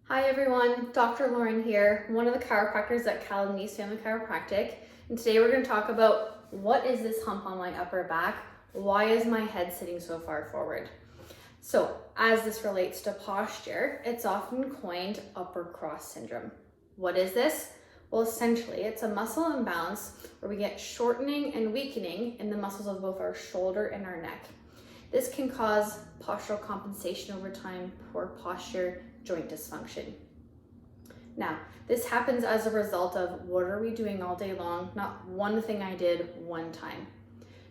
Hi everyone, Dr. Lauren here, one of the chiropractors at Cal and East Family Chiropractic. And today we're going to talk about what is this hump on my upper back? Why is my head sitting so far forward? So as this relates to posture, it's often coined upper cross syndrome. What is this? Well, essentially it's a muscle imbalance where we get shortening and weakening in the muscles of both our shoulder and our neck. This can cause postural compensation over time, poor posture, joint dysfunction. Now, this happens as a result of what are we doing all day long? Not one thing I did one time.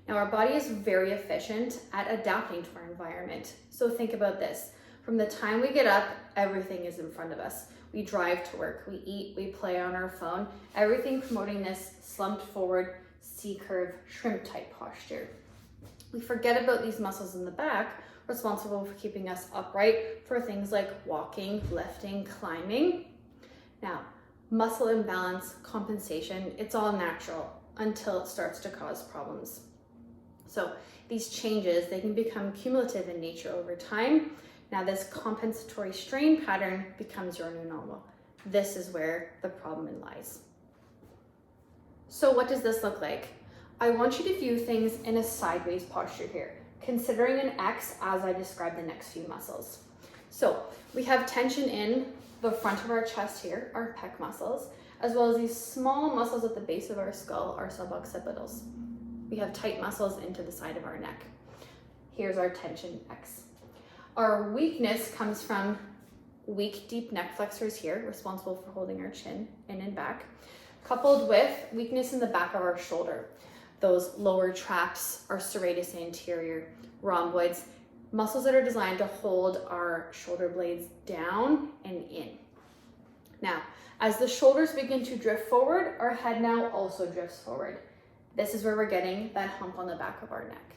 Now, our body is very efficient at adapting to our environment. So think about this. From the time we get up, everything is in front of us. We drive to work, we eat, we play on our phone, everything promoting this slumped forward, C-curve, shrimp type posture. We forget about these muscles in the back, responsible for keeping us upright for things like walking, lifting, climbing. Now, muscle imbalance, compensation, it's all natural until it starts to cause problems. So these changes, they can become cumulative in nature over time. Now this compensatory strain pattern becomes your new normal. This is where the problem lies. So what does this look like? I want you to view things in a sideways posture here, considering an X as I describe the next few muscles. So we have tension in the front of our chest here, our pec muscles, as well as these small muscles at the base of our skull, our suboccipitals. We have tight muscles into the side of our neck. Here's our tension X. Our weakness comes from weak, deep neck flexors here, responsible for holding our chin in and back, coupled with weakness in the back of our shoulder. Those lower traps, our serratus anterior, rhomboids, muscles that are designed to hold our shoulder blades down and in. Now, as the shoulders begin to drift forward, our head now also drifts forward. This is where we're getting that hump on the back of our neck.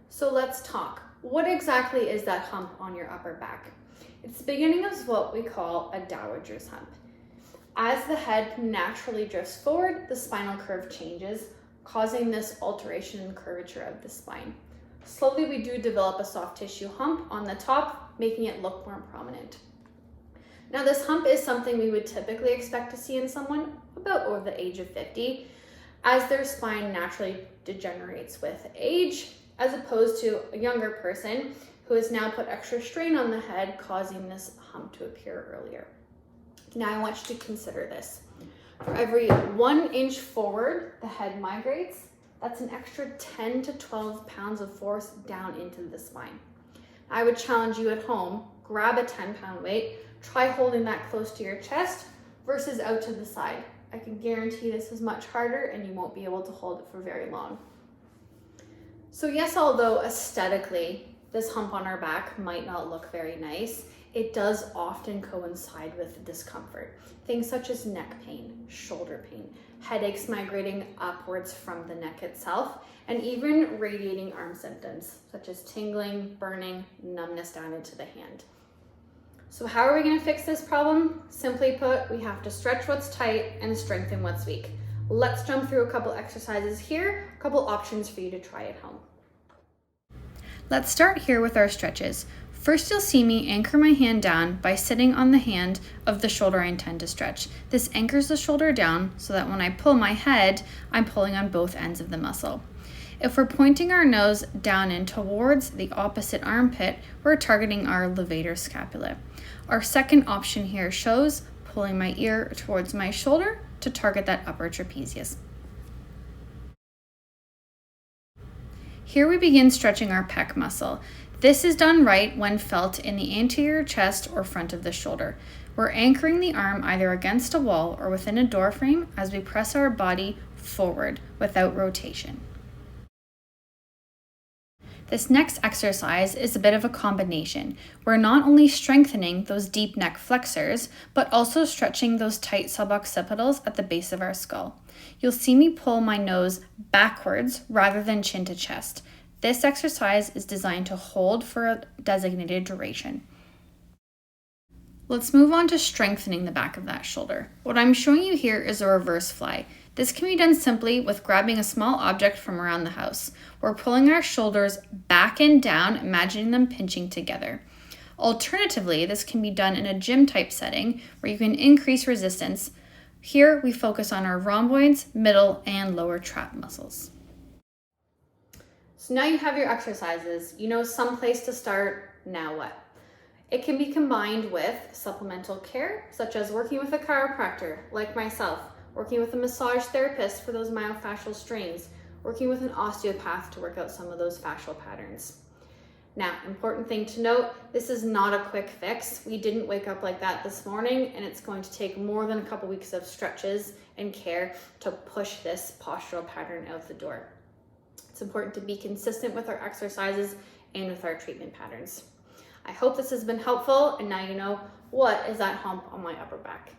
So let's talk. What exactly is that hump on your upper back? It's the beginning of what we call a dowager's hump. As the head naturally drifts forward, the spinal curve changes, causing this alteration in curvature of the spine. Slowly, we do develop a soft tissue hump on the top, making it look more prominent. Now, this hump is something we would typically expect to see in someone about over the age of 50, as their spine naturally degenerates with age, as opposed to a younger person who has now put extra strain on the head, causing this hump to appear earlier. Now, I want you to consider this. For every 1 inch forward the head migrates, that's an extra 10 to 12 pounds of force down into the spine. I would challenge you at home, grab a 10-pound weight, try holding that close to your chest versus out to the side. I can guarantee this is much harder and you won't be able to hold it for very long. So yes, although aesthetically this hump on our back might not look very nice, it does often coincide with discomfort. Things such as neck pain, shoulder pain, headaches migrating upwards from the neck itself, and even radiating arm symptoms such as tingling, burning, numbness down into the hand. So how are we going to fix this problem? Simply put, we have to stretch what's tight and strengthen what's weak. Let's jump through a couple exercises here, a couple options for you to try at home. Let's start here with our stretches. First, you'll see me anchor my hand down by sitting on the hand of the shoulder I intend to stretch. This anchors the shoulder down so that when I pull my head, I'm pulling on both ends of the muscle. If we're pointing our nose down in towards the opposite armpit, we're targeting our levator scapula. Our second option here shows pulling my ear towards my shoulder to target that upper trapezius. Here we begin stretching our pec muscle. This is done right when felt in the anterior chest or front of the shoulder. We're anchoring the arm either against a wall or within a door frame as we press our body forward without rotation. This next exercise is a bit of a combination. We're not only strengthening those deep neck flexors, but also stretching those tight suboccipitals at the base of our skull. You'll see me pull my nose backwards rather than chin to chest. This exercise is designed to hold for a designated duration. Let's move on to strengthening the back of that shoulder. What I'm showing you here is a reverse fly. This can be done simply with grabbing a small object from around the house. We're pulling our shoulders back and down, imagining them pinching together. Alternatively, this can be done in a gym type setting where you can increase resistance. Here we focus on our rhomboids, middle, and lower trap muscles. So now you have your exercises, you know some place to start, now what? It can be combined with supplemental care, such as working with a chiropractor, like myself, working with a massage therapist for those myofascial strains, working with an osteopath to work out some of those fascial patterns. Now, important thing to note, this is not a quick fix. We didn't wake up like that this morning, and it's going to take more than a couple weeks of stretches and care to push this postural pattern out the door. It's important to be consistent with our exercises and with our treatment patterns. I hope this has been helpful, and now you know what is that hump on my upper back.